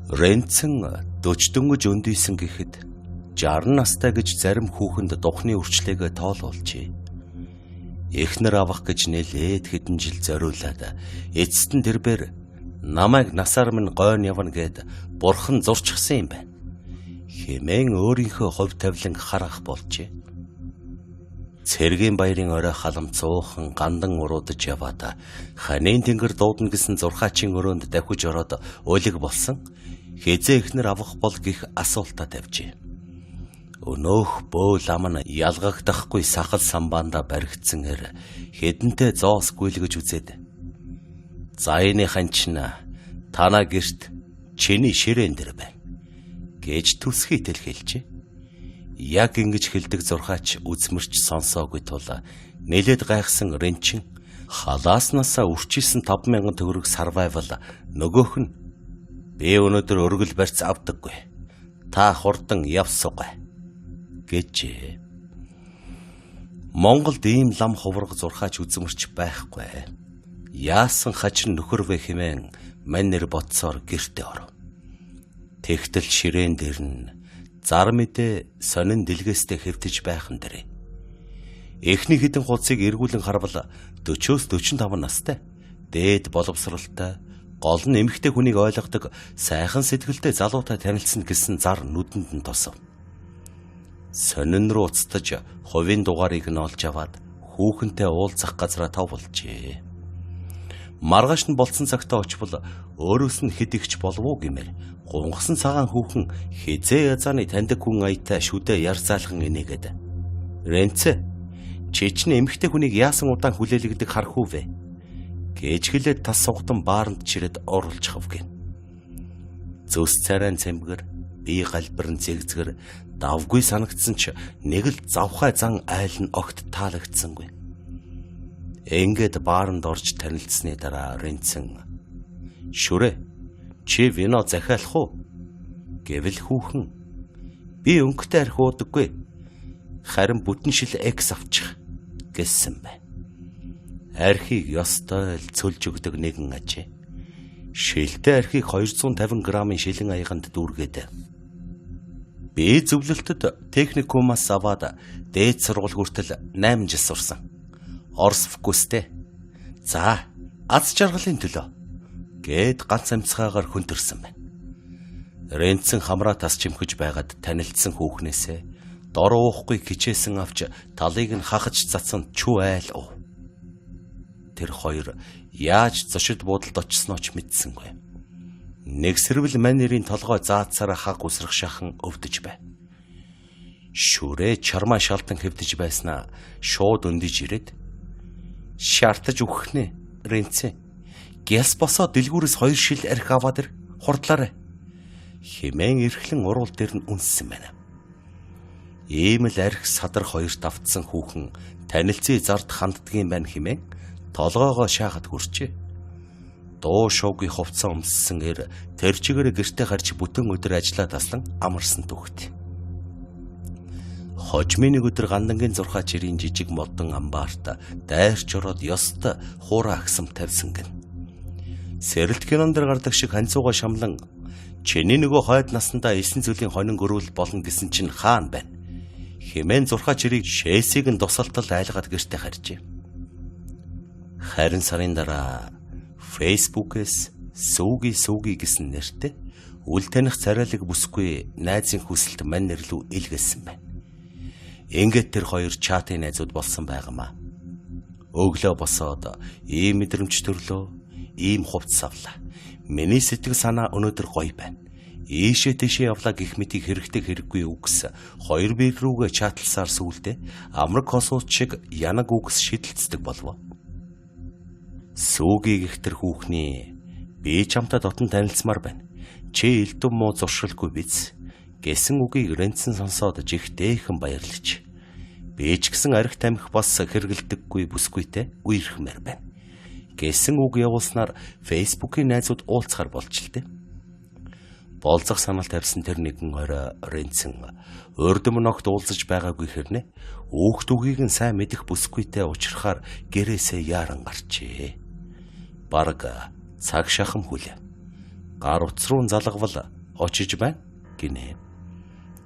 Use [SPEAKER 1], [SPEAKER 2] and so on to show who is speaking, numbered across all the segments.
[SPEAKER 1] Ренцэн дөчдөнгөж өндийсэн гэхэд 60 настай гэж зарим хүүхэнд духны үрчлэгээ тоолуулжээ. Эхнэр авах гэж нэлээд хэдэн жил зориулаад эцэст нь тэрбээр намайг насаар минь гойн явна гэд бурхан зурчихсан юм байна. Хэмээн өөрийнхөө хувь тавилан харах болжээ. Цэргийн баярын орой халамцуухан гандан уруудаж яваад ханийн тэнгэр дуудана гэсэн зурхаачийн өрөөнд давхиж ороод уйлаг болсон хэзээ ихнэр авах бол гих асуултаа тавьжээ. Өнөөх бөөл ам нь ялгагдахгүй сахал самбаанда баригдсан хэдэнтэй зоос гүйлгэж үзээд "Заяаны ханчна танаа гэрт чиний ширээн дээр байна" гэж төсхий тэл хэлжээ. Яг ингэж хэлдэг зурхаач үзмэрч сонсоогүй тул нэлээд гайхсан Ренчин халааснасаа үрчилсэн 5,000 төгрөг сарвайвал нөгөөх нь "Би өнөөдөр өргөл барьц авдаггүй. Та хурдан явсугай" гэжээ. Монголд ийм лам хувраг зурхаач үзмэрч байхгүй. Яасан хачин нөхөрвэ хэмээн мань нэр бодсоор гэртээ оров. Тэгтэл ширээн дээр нь зар мэдээ сонин дэлгээстэй хэвтэж байхан дэрэ. Эхний хідэн хуудсыг эргүүлэн харвал 40-45 настай, дээд боловсралтай, гол нь эмэгтэй хүнийг ойлгодог сайхан сэтгэлтэй залуутай танилцсан гэсэн зар нүдэнд нь тосов. Сонин руу уцтаж хувийн дугаарыг нь олж аваад хүүхэнтэй уулзах газраа тавуулжээ. Маргааш нь болцсон цагтаа очвол өөрөөс нь хэд ихч болов уу гэмээр гунгасан цагаан хүүхэн хизээ язааны таньдаг хүн аятай шүдэ ярзаалхан инээгээд "Ренцэ, чи чинь эмэгтэй хүнийг яасан удаан хүлээлгдэг харах уу вэ?" гэж хэлээд тас сугтан бааранд чирээд оруулчихв гин. Зүс царайн цэмгэр, бие галбирн зэгзгэр давгүй санагдсан ч нэг л завхай зан айл нь огт таалагдсангүй. Ингээд бааранд орж танилцсны дараа Ренцэн "Шүрэ, чи вино захиалах уу?" гэвэл хүүхэн "Би өнгөтэй арх уудаггүй. Харин бүтэн шил экс авчих" гэсэн байна. Архийг ёстой л цөлж өгдөг нэгэн ажээ. Шилтэй архийг 250 грамын шилэн аяганд дүүргээд би зөвлөлтөд техникумаас аваад дээд сургууль хүртэл 8 жил сурсан. Орс вкустэй. За, аз жаргалын төлөө гэд ганц амьсгаагаар хүндэрсэн байна. Ренцэн хамраа тас чимхэж байгаад танилцсан хүүхнээсээ дор уухгүй хичээсэн авч талыг нь хахаж цацсан чүү айл уу. Тэр хоёр яаж зочид буудалд очсноо ч мэдсэнгүй. Нэгсэрвэл мань нэрийн толгой заацаараа хаг усрах шахан өвдөж байна. Шүрээ чармаа шалдан хэвдэж байснаа шууд өндиж ирээд "Шаартаж өгөх нэ, Ренцэ. Гяс босоо дэлгүүрээс 2 шил арх аваад ир, хурдлаарай" хэмээн эрхлэн уруул дээр нь үнссэн байна. Ийм л арх садар хоёрт автсан хүүхэн танилцын зард ханддгийн байна хэмээн толгоогоо шаахад хүрчээ. Дуу шуугийн хувцас өмссөн тэр чигээр гэртээ гарч бүтэн өдөр ажиллаа таслан амарсан түүхт. Хожмын нэг өдөр гандангийн зурхаач ирийн жижиг модон амбаарт дайрч ороод ёстой хуурай агсам тавьсан гэн. Сэрэлт кинон дээр гардаг шиг ханцууга шамлан "Чиний нөгөө хойд наснда 9 зүйлийн хонин гөрүүл болно гэсэн чинь хаана байна" хэмээн зурхаач ирийг шээсийг нь тусалтал айлгаад гэртээ харжээ. Харин сарын дараа Facebook-с сүүги гэсэн нэртэй үл таних царайлаг бүсгүй найзын хүсэлт мань нэрлүү илгээсэн байна. Ингээд тэр хоёр чатын найзууд болсон байгаамаа. Өглөө босоод ийм мэдрэмж төрлөө, ийм хувцас авлаа. Миний сэтгэл санаа өнөөдөр гоё байна. Ийшээ тийшээ явлаа гэх мэтийг хэрэгтэй хэрэггүй үгс хоёр биер рүүгээ чатлсаар сүулдэ амраг косууч шиг янаг үгс шидэлцдэг болов. Сүүгийг их тэр хүүхний "Би чамтай дотн танилцмаар байна. Чи элдв муу зуршилгүй биз" гэсэн үгийг Ренцэн сонсоод жигтэйхэн баярлаж "Би ч гэсэн арх тамхи бас хэрэгэлдэггүй бүсгүйтэй үерхмээр байна" гэсэн үг явуулснаар Facebook-ийн найзууд уулзахаар болчихлоо. Болзох санал тавьсан тэр нэгэн орой Ренцэн урдм ногт уулзаж байгаагүй хэрнээ хүүхд үгийг нь сайн мэдэх бүсгүйтэй уулзрахаар гэрээсээ яаран гарчээ. Бараг цаг шахам хүлээ. Гар утас руу залгавал очиж байна гинэ.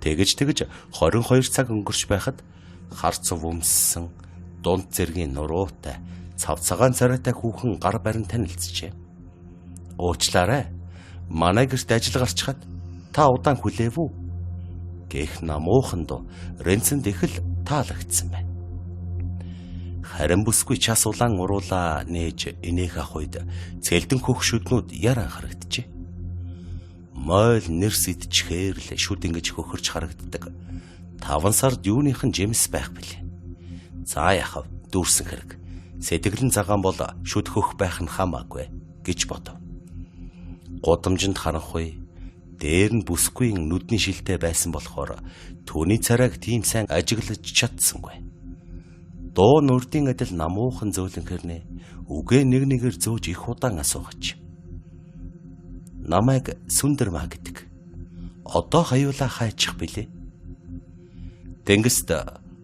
[SPEAKER 1] Тэгж 22 цаг өнгөрч байхад хар цув өмссөн дунд зэргийн нуруутай цавцагаан царайтай хүүхэн гар барин танилцжээ. Уучлаарай. Манай гэрт ажил гарчхад та удаан хүлээв үү? Гэх намуухан дуу Ренцэнд их л таалагдсан байна. Харин бүсгүй час улаан уруулаа нээж инээх ах үед цэлдэн хөх шүднүүд яр анхаарагджээ. Мойл нэрс идчихээр л шүд ингэж хөхөрч харагддаг. 5 сард юуныхан жимс байх билээ. За яхав дүүрсэн хэрэг. Сэтгэлэн цагаан бол шүд хөх байх нь хамаагүй гэж бодов. Гудамжинд харанхуй дээр нь бүсгүйн нүдний шилтэй байсан болохоор түүний царайг тийм сайн ажиглаж чадсангүй. Дуу нүрдийн адил намуухан зөөлөнхөрнө үгээ нэгээр зөөж их удаан асуугач. Намайг Сүндэрмаа гэдэг. Одоо хаюулаа хайчих билээ. Тэнгист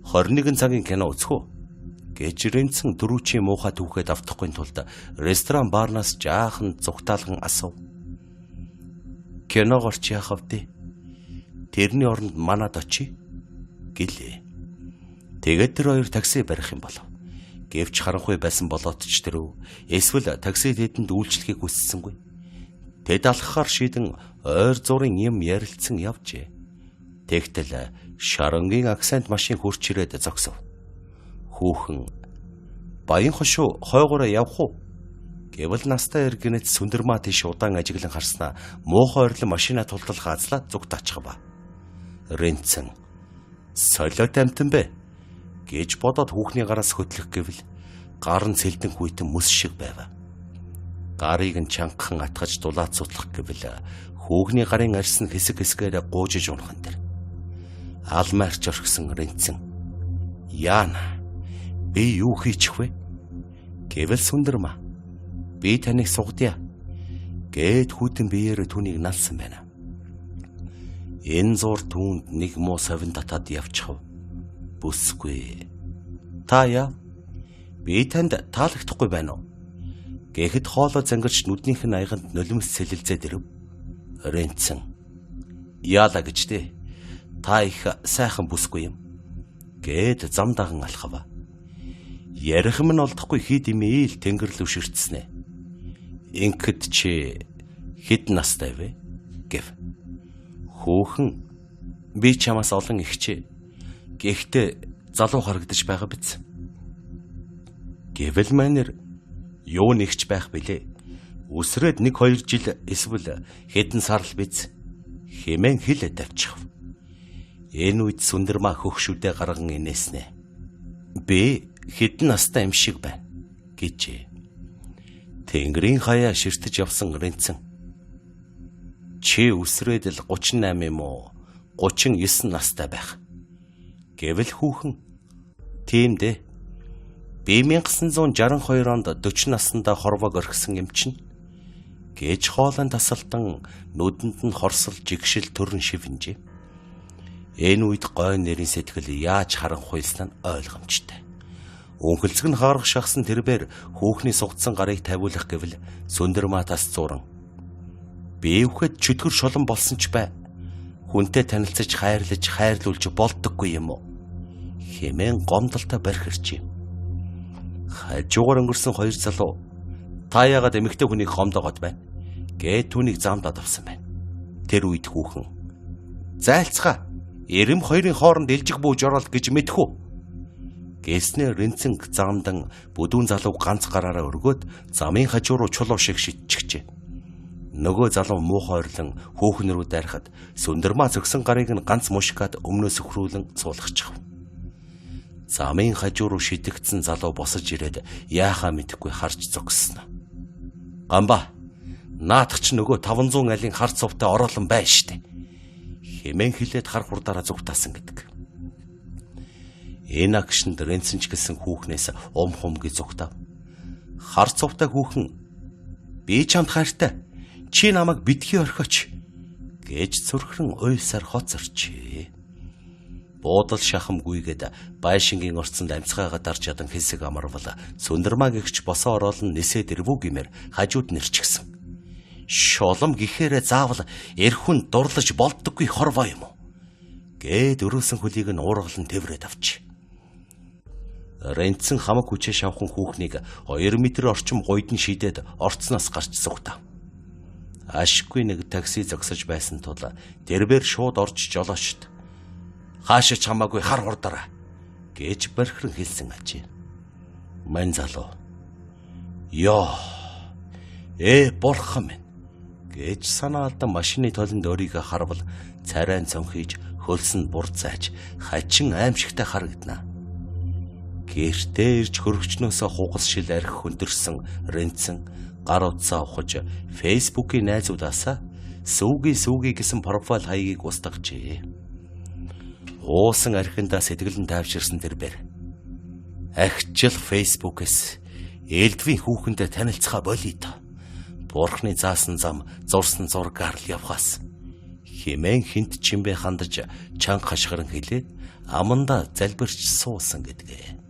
[SPEAKER 1] 21 цагийн кино үзэх үү? Гэж Ренцэн дөрүүчийн муухай түүхэд автахгүй тулд ресторан баарнаас жаахан зүгтаалган асуув. Кино горч яах вэ? Тэрний оронд манад очие гэлээ. Тэгээд тэр хоёр такси барих юм болов. Гэвч харанхуй байсан болоод ч тэрв эсвэл такси тэдэнд үйлчлэхийг хүссэнгүй. Тэд алхахаар шийдэн ойр зургийн юм ярилцсан явжээ. Тэгтэл Шарангийн акцент машин хурч ирээд зогсов. Хүүхэн баян хошуу хойгоороо явах уу? Гэвэл настай эргэнэт Сүндэрмаа тийш удаан ажиглан харснаа муухай ойрлон машина тултал хаазлаад зүгт очихва. Ренцэн солиот амтан бэ гэж бодоод хүүхний гараас хөтлөх гэвэл гар нь цэлдэн хүйтэн мэс шиг байв. Гарыг нь чангахан атгаж дулаад сутлах гэвэл хүүхний гарын арьс нь хэсгээр гуужиж унах энэ. Алмаарч орхисон Ренцэн. Яана би юу хийчих вэ? Гэвэл Сүндэрмаа би таныг сугадъя гэд хүйтэн биеэр түүнийг налсан байна. Энэ зур түүнд нэг муу совин татаад явчихв. Бүсгүй. Та яа? Би танд таалагдахгүй байна уу? Гэхэд хоолой зангирч нүднийх нь аяганд нулимс сэлэлзээд ирэв. Ренцэн. Яала гэж дээ. Та их сайхан бүсгүй юм. Гэд зам даган алхав. Ярих юм нь олдохгүй хид имэйл тэнгэр лүү ширтснэ. Инхэд чи хэд настай вэ? Гэв. Хүүхэн би чамаас олон ихчээ. Гэхдээ залуу харагдаж байгаа биз? Гэвэл манер юу нэгч байх билээ. Үсрээд 1-2 жил эсвэл хэдэн сар л биз? Хэмээн хэл давчих. Энэ үед Сүндэрмаа хөх шүдэ гарган инээснэ. Би хэдэн настай юм шиг байна гэжээ. Тэнгэрийн хаяа ширтэж явсан Ренцэн. Чи үсрээд л 38 юм уу? 39 настай байх. Гэвэл хүүхэн. Тийм дээ. Би 1962 онд 40 наснда хорвоог орхисон юм чинь. Гэж хоолойн тасалтан нүдэнд нь хорсол жигшил төрн шивнжээ. Энэ үед гой нэрийн сэтгэл яаж харанхуйлсан нь ойлгомжтой. Өнхөлцөг нь хаарах шахсан тэрбээр хүүхний сугдсан гарыг тавиулах гэвэл Сүндэрмаа тас зуран. Би үхэд чөтгөр шолон болсон ч бай. Хүнтэй танилцаж хайрлуулж болдоггүй юм уу? Хэмээн гомдолтой барьхирч юм. Хажуугаар өнгөрсөн 2 залуу та яагаад эмэгтэй хүнийг гомдоогоод байна? Гэ түүнийг замдаад авсан байна. Тэр үед хүүхэн зайлцгаа 92-ын хооронд элжиг бууж ороод гэж мэдхүү. Гэснээр Ренцэн замдан бүдүүн залуу ганц гараараа өргөөд замын хажуу руу чулуу шиг шидчихжээ. Нөгөө залуу муухай орлон хүүхэн рүү дайрахад Сүндэрмаа зөксөн гарыг нь ганц мушкаад өмнөөс өхрүүлэн суулгачих. Замын хажуу руу шидэгдсэн залуу босож ирээд яахаа мэдэхгүй харж зогссон. Гамба наадах ч нөгөө 500 айлын хар цувтай ороолон байна штэ. Хэмээн хилээд хар хурдаараа зүгтаасан гэдэг. Энэ агшинд Ренцэн ч гэсэн хүүхнээс хумги зүгтав. Хар цувтай хүүхэн би чамд хайртай. Чи намайг битгий орхиоч гэж цөрхрөн уйлсаар хоцорчээ. Буудал шахамгүйгээд байшингийн орцонд амьцгаагаа дарж ядан хэсэг амарвал Сүндэрмаа гэгч босоо ороолн нисээд ирвүү гэмээр хажууд нэрчгсэн. Шулам гэхээрээ заавал эрхэн дурлаж болдоггүй хорвоо юм уу? Гээд өрөөсөн хөлийг нь уургалан тэврээд авч. Ренцэн хамаг хүчээ шавхан хүүхнийг 2 метр орчим гойдон шидээд орцноос гарч суугтав. Ашгүй нэг такси зогсож байсан тул тэрбээр шууд орж жолоочд. Хаашаа ч хамаагүй хар хурдаараа гэж бархран хэлсэн ажээ. Мань залуу. Ёо. Бурхан минь гэж санаа алдан машины толонд өөрийгөө харвал царайн цонхиж хөлсөнд бурцааж хачин аимшигтай харагдана. Гэртээ ирж хөргөчнөөсөө хугас шил архи хөндөрсөн Ренцэн гар утсаа ухаж фейсбુકийн найзуудаасаа сүүгийн гэсэн профайл хаягийг устгажээ. Уусан архиндаа сэтгэлэн тайвширсан тэрбэр ахичил фейсбુકээс элдвийн хүүхэндээ танилцхаа болий та. Бурхны заасан зам зурсан зургаар л явхаас хэмээн хинт чимбэ хандаж чанга хашгиран хэлээд аманда залбирч суусан гэдгээ.